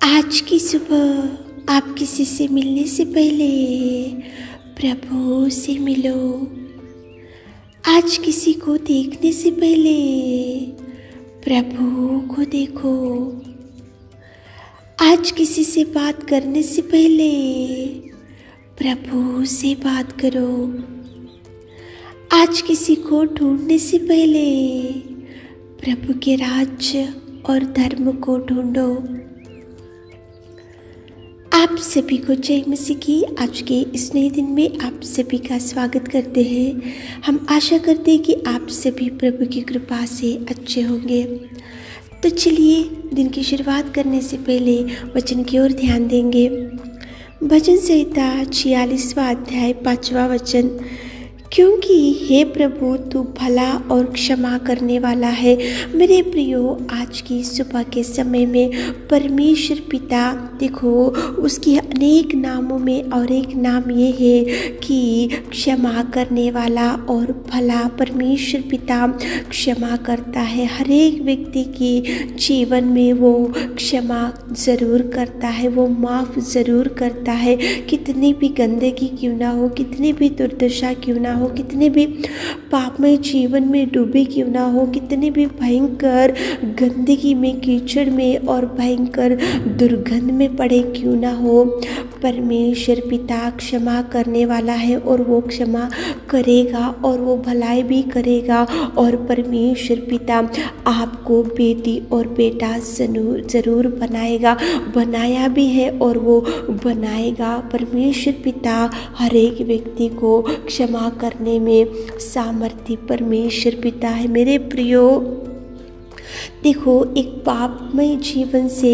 आज की सुबह आप किसी से मिलने से पहले प्रभु से मिलो। आज किसी को देखने से पहले प्रभु को देखो। आज किसी से बात करने से पहले प्रभु से बात करो। आज किसी को ढूंढने से पहले प्रभु के राज्य और धर्म को ढूंढो। आप सभी को जय मसीह की आज के इस नए दिन में आप सभी का स्वागत करते हैं। हम आशा करते हैं कि आप सभी प्रभु की कृपा से अच्छे होंगे। तो चलिए दिन की शुरुआत करने से पहले वचन की ओर ध्यान देंगे। भजन संहिता 46वां अध्याय 5वां वचन। क्योंकि हे प्रभु तू भला और क्षमा करने वाला है। मेरे प्रियो, आज की सुबह के समय में परमेश्वर पिता, देखो उसके अनेक नामों में और एक नाम ये है कि क्षमा करने वाला और भला। परमेश्वर पिता क्षमा करता है। हर एक व्यक्ति के जीवन में वो क्षमा ज़रूर करता है, वो माफ़ ज़रूर करता है। कितनी भी गंदगी क्यों ना हो, कितनी भी दुर्दशा क्यों ना हो, कितने भी पापमय जीवन में डूबे क्यों ना हो, कितने भी भयंकर गंदगी में, कीचड़ में और भयंकर दुर्गंध में पड़े क्यों ना हो, परमेश्वर पिता क्षमा करने वाला है और वो क्षमा करेगा और वो भलाई भी करेगा। और परमेश्वर पिता आपको बेटी और बेटा ज़रूर बनाएगा, बनाया भी है और वो बनाएगा। परमेश्वर पिता हर एक व्यक्ति को क्षमा करने में सामर्थ्य परमेश्वर पिता है। मेरे प्रियो, देखो एक पापमय जीवन से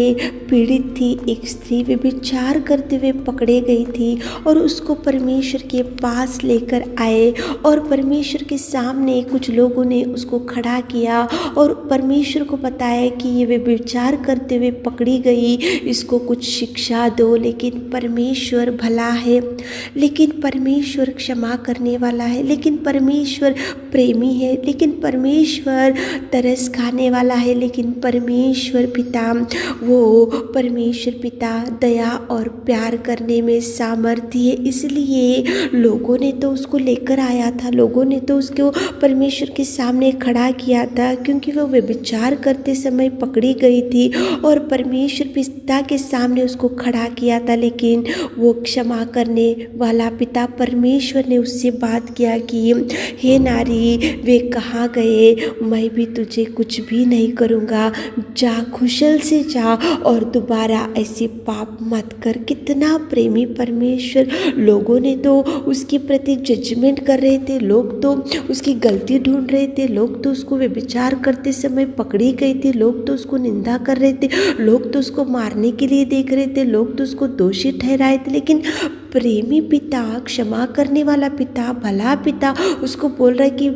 पीड़ित थी एक स्त्री, व्यभिचार करते हुए पकड़े गई थी और उसको परमेश्वर के पास लेकर आए और परमेश्वर के सामने कुछ लोगों ने उसको खड़ा किया और परमेश्वर को बताया कि ये व्यभिचार करते हुए पकड़ी गई, इसको कुछ शिक्षा दो। लेकिन परमेश्वर भला है, लेकिन परमेश्वर क्षमा करने वाला है, लेकिन परमेश्वर प्रेमी है, लेकिन परमेश्वर तरस खाने वाला है, लेकिन परमेश्वर पिता, वो परमेश्वर पिता दया और प्यार करने में सामर्थ्य है। इसलिए लोगों ने तो उसको लेकर आया था, लोगों ने तो उसको परमेश्वर के सामने खड़ा किया था, क्योंकि वो व्यभिचार करते समय पकड़ी गई थी और परमेश्वर पिता के सामने उसको खड़ा किया था। लेकिन वो क्षमा करने वाला पिता परमेश्वर ने उससे बात किया कि हे नारी, वे कहाँ गए, मैं भी तुझे कुछ भी नहीं करूँगा, जा कुशल से जा और दोबारा ऐसे पाप मत कर। कितना प्रेमी परमेश्वर। लोगों ने तो उसके प्रति जजमेंट कर रहे थे, लोग तो उसकी गलती ढूंढ रहे थे, लोग तो उसको व्यभिचार करते समय पकड़ी गई थी, लोग तो उसको निंदा कर रहे थे, लोग तो उसको मारने के लिए देख रहे थे, लोग तो उसको दोषी ठहराए थे। लेकिन प्रेमी पिता, क्षमा करने वाला पिता, भला पिता उसको बोल रहा है कि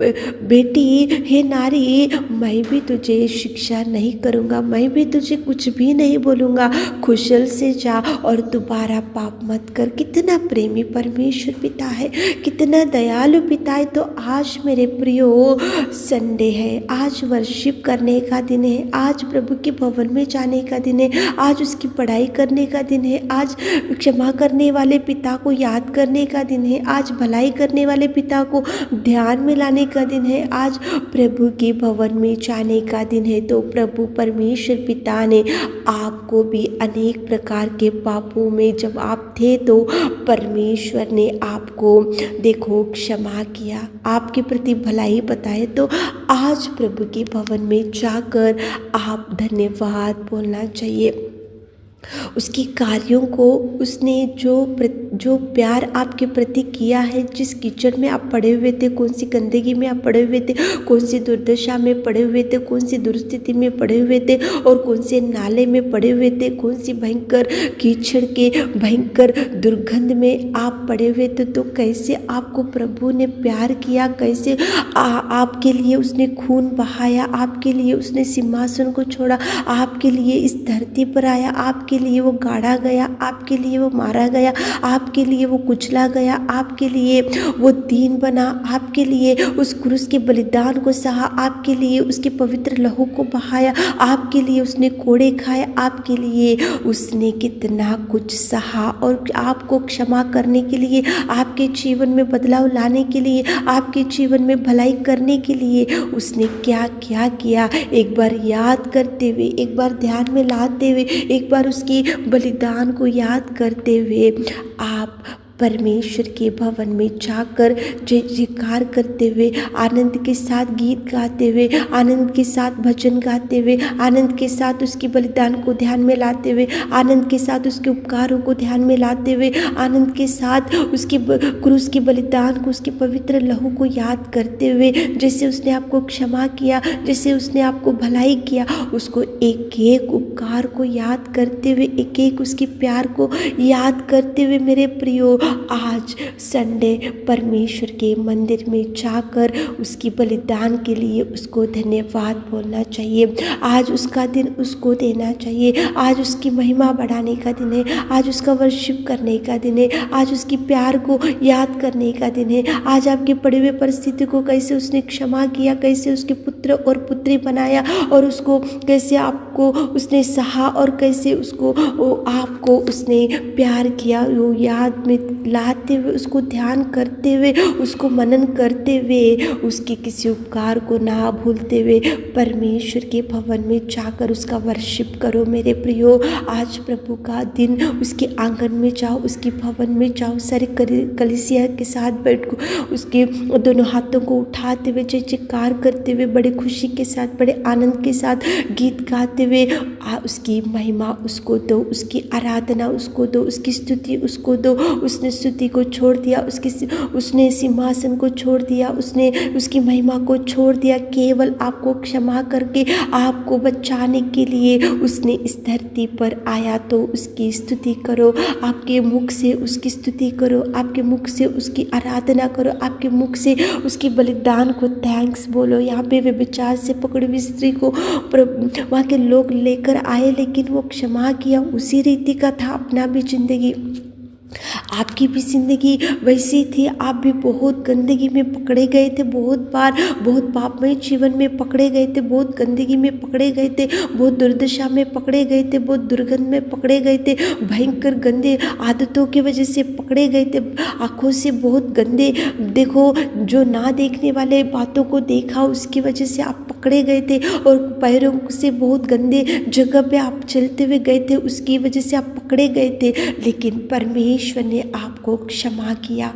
बेटी, हे नारी, मैं भी तुझे शिक्षा नहीं करूँगा, मैं भी तुझे कुछ भी नहीं बोलूँगा, कुशल से जा और दोबारा पाप मत कर। कितना प्रेमी परमेश्वर पिता है, कितना दयालु पिता है। तो आज मेरे प्रियो संडे है, आज वर्शिप करने का दिन है, आज प्रभु के भवन में जाने का दिन है, आज उसकी पढ़ाई करने का दिन है, आज क्षमा करने वाले पिता को याद करने का दिन है, आज भलाई करने वाले पिता को ध्यान में लाने का दिन है, आज प्रभु के भवन में जाने का दिन है। तो प्रभु परमेश्वर पिता ने आपको भी अनेक प्रकार के पापों में जब आप थे तो परमेश्वर ने आपको देखो क्षमा किया, आपके प्रति भलाई बताए। तो आज प्रभु के भवन में जाकर आप धन्यवाद बोलना चाहिए। उसके कार्यों को, उसने जो प्यार आपके प्रति किया है, जिस कीचड़ में आप पड़े हुए थे, कौन सी गंदगी में आप पड़े हुए थे, कौन सी दुर्दशा में पड़े हुए थे, कौन सी दुर्स्थिति में पड़े हुए थे और कौन से नाले में पड़े हुए थे, कौन सी भयंकर कीचड़ के भयंकर दुर्गंध में आप पड़े हुए थे, तो कैसे आपको प्रभु ने प्यार किया, कैसे आपके लिए उसने खून बहाया, आपके लिए उसने सिंहासन को छोड़ा, आपके लिए इस धरती पर आया, आपके आपके लिए वो गाड़ा गया, आपके लिए वो मारा गया, आपके लिए वो कुचला गया, आपके लिए वो दीन बना, आपके लिए उस क्रूस के बलिदान को सहा, आपके लिए उसके पवित्र लहू को बहाया, आपके लिए उसने कोड़े खाए, आपके लिए उसने कितना कुछ सहा। और आपको क्षमा करने के लिए, आपके जीवन में बदलाव लाने के लिए, आपके जीवन में भलाई करने के लिए उसने क्या क्या किया, एक बार याद करते हुए, एक बार ध्यान में लाते हुए, एक बार उसके बलिदान को याद करते हुए आप परमेश्वर के भवन में जाकर जय जयकार करते हुए, आनंद के साथ गीत गाते हुए, आनंद के साथ भजन गाते हुए, आनंद के साथ उसके बलिदान को ध्यान में लाते हुए, आनंद के साथ उसके उपकारों को ध्यान में लाते हुए, आनंद के साथ उसके क्रूस के बलिदान को, उसके पवित्र लहू को याद करते हुए, जैसे उसने आपको क्षमा किया, जैसे उसने आपको भलाई किया, उसको एक एक उपकार को याद करते हुए, एक एक उसके प्यार को याद करते हुए मेरे प्रियो, आज संडे परमेश्वर के मंदिर में जाकर उसकी बलिदान के लिए उसको धन्यवाद बोलना चाहिए। आज उसका दिन उसको देना चाहिए। आज उसकी महिमा बढ़ाने का दिन है। आज उसका वर्शिप करने का दिन है। आज उसकी प्यार को याद करने का दिन है। आज आपके पड़े हुए परिस्थिति को कैसे उसने क्षमा किया, कैसे उसके पुत्र और पुत्री बनाया, और उसको कैसे आपको उसने सहा, और कैसे उसको आपको उसने प्यार किया, वो याद में लाते हुए, उसको ध्यान करते हुए, उसको मनन करते हुए, उसके किसी उपकार को ना भूलते हुए परमेश्वर के भवन में जाकर उसका वर्शिप करो मेरे प्रियो। आज प्रभु का दिन, उसके आंगन में जाओ, उसके भवन में जाओ, सारे कलीसिया के साथ बैठो, उसके दोनों हाथों को उठाते हुए, जय जयकार करते हुए, बड़े खुशी के साथ, बड़े आनंद के साथ गीत गाते हुए उसकी महिमा उसको दो, उसकी आराधना उसको दो, उसकी स्तुति उसको दो। उसने स्तुति को छोड़ दिया, उसने सिंहासन को छोड़ दिया, उसने उसकी महिमा को छोड़ दिया, केवल आपको क्षमा करके आपको बचाने के लिए उसने इस धरती पर आया। तो उसकी स्तुति करो, आपके मुख से उसकी स्तुति करो, आपके मुख से उसकी आराधना करो, आपके मुख से उसके बलिदान को थैंक्स बोलो। यहाँ पे वे विचार से पकड़ी हुई स्त्री को वहाँ के लोग लेकर आए, लेकिन वो क्षमा किया, उसी रीति का था अपना भी जिंदगी, आपकी भी ज़िंदगी वैसी थी। आप भी बहुत गंदगी में पकड़े गए थे, बहुत बार बहुत पापमय जीवन में पकड़े गए थे, बहुत गंदगी में पकड़े गए थे, बहुत दुर्दशा में पकड़े गए थे, बहुत दुर्गंध में पकड़े गए थे, भयंकर गंदे आदतों की वजह से पकड़े गए थे, आँखों से बहुत गंदे, देखो जो ना देखने वाले बातों को देखा उसकी वजह से आप पकड़े गए थे, और पैरों से बहुत गंदे जगह पे आप चलते हुए गए थे, उसकी वजह से आप पकड़े गए थे। लेकिन परमेश्वर ने आपको क्षमा किया,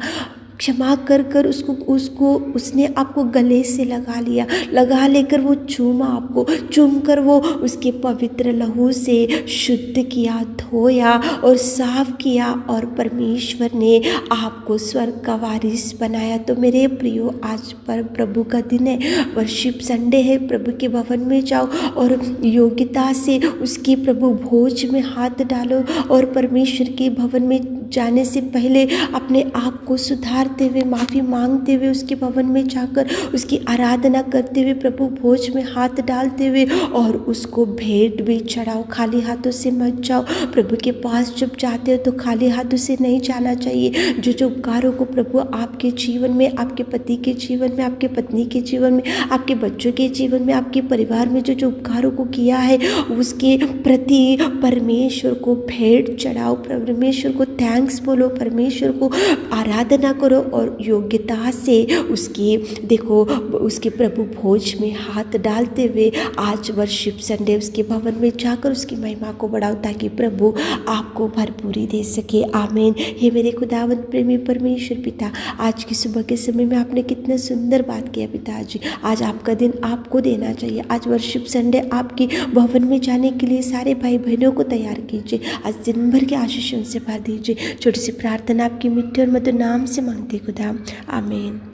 क्षमा कर कर उसको उसने आपको गले से लगा लिया, लगा लेकर वो चूमा, आपको चूम कर वो उसके पवित्र लहू से शुद्ध किया, धोया और साफ किया, और परमेश्वर ने आपको स्वर्ग का वारिस बनाया। तो मेरे प्रियो, आज पर प्रभु का दिन है, वर्शिप संडे है, प्रभु के भवन में जाओ और योग्यता से उसकी प्रभु भोज में हाथ डालो, और परमेश्वर के भवन में जाने से पहले अपने आप को सुधारते हुए, माफ़ी मांगते हुए, उसके भवन में जाकर उसकी आराधना करते हुए, प्रभु भोज में हाथ डालते हुए, और उसको भेंट भी चढ़ाओ। खाली हाथों से मत जाओ, प्रभु के पास जब जाते हो तो खाली हाथों से नहीं जाना चाहिए। जो जो उपकारों को प्रभु आपके जीवन में, आपके पति के जीवन में, आपके पत्नी के जीवन में, आपके बच्चों के जीवन में, आपके परिवार में जो जो उपकारों को किया है, उसके प्रति परमेश्वर को भेंट चढ़ाओ, परमेश्वर को थैंक्स बोलो, परमेश्वर को आराधना करो, और योग्यता से उसकी देखो उसके प्रभु भोज में हाथ डालते हुए आज वर्शिप संडे उसके भवन में जाकर उसकी महिमा को बढ़ाओ, ताकि प्रभु आपको भरपूरी दे सके। आमीन। हे मेरे खुदावंद प्रेमी परमेश्वर पिता, आज की सुबह के समय में आपने कितना सुंदर बात किया पिताजी। आज आपका दिन आपको देना चाहिए। आज वर्शिप संडे आपके भवन में जाने के लिए सारे भाई बहनों को तैयार कीजिए। आज दिन भर के आशीषों से भर दीजिए। छोटी सी प्रार्थना आपकी मिट्टी और मधुर नाम से मांगते खुदा, आमीन।